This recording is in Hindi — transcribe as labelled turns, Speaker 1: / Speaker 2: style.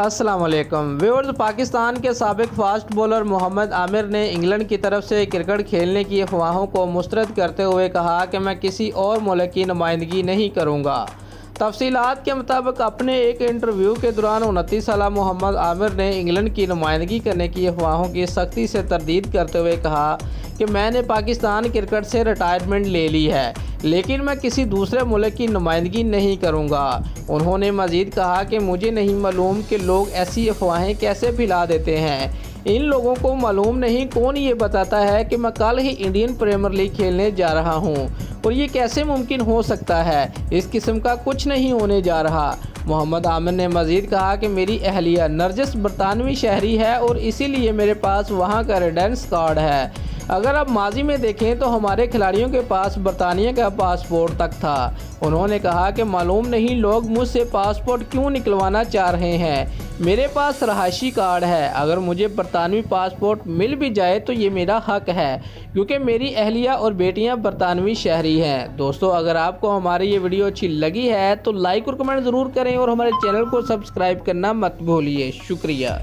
Speaker 1: अस्सलाम वालेकुम व्यूअर्स। पाकिस्तान के साबिक फास्ट बॉलर मोहम्मद आमिर ने इंग्लैंड की तरफ से क्रिकेट खेलने की अफवाहों को मुस्तरद करते हुए कहा कि मैं किसी और मुल्क की नुमाइंदगी नहीं करूंगा। तफसीलात के मुताबिक अपने एक इंटरव्यू के दौरान 29 साल मोहम्मद आमिर ने इंग्लैंड की नुमाइंदगी करने की अफवाहों की सख्ती से तरदीद करते हुए कहा कि मैंने पाकिस्तान क्रिकेट से रिटायरमेंट ले ली है, लेकिन मैं किसी दूसरे मुल्क की नुमाइंदगी नहीं करूंगा। उन्होंने मज़ीद कहा कि मुझे नहीं मालूम कि लोग ऐसी अफवाहें कैसे फैला देते हैं। इन लोगों को मालूम नहीं कौन ये बताता है कि मैं कल ही इंडियन प्रीमियर लीग खेलने जा रहा हूं, और ये कैसे मुमकिन हो सकता है। इस किस्म का कुछ नहीं होने जा रहा। मोहम्मद आमिर ने मज़ीद कहा कि मेरी अहलिया नरजिस बरतानवी शहरी है और इसीलिए मेरे पास वहाँ का रेजिडेंस कार्ड है। अगर आप माजी में देखें तो हमारे खिलाड़ियों के पास बरतानिया का पासपोर्ट तक था। उन्होंने कहा कि मालूम नहीं लोग मुझसे पासपोर्ट क्यों निकलवाना चाह रहे हैं। मेरे पास रहायशी कार्ड है, अगर मुझे बरतानवी पासपोर्ट मिल भी जाए तो ये मेरा हक है, क्योंकि मेरी अहलिया और बेटियां बरतानवी शहरी हैं। दोस्तों, अगर आपको हमारी ये वीडियो अच्छी लगी है तो लाइक और कमेंट ज़रूर करें और हमारे चैनल को सब्सक्राइब करना मत भूलिए। शुक्रिया।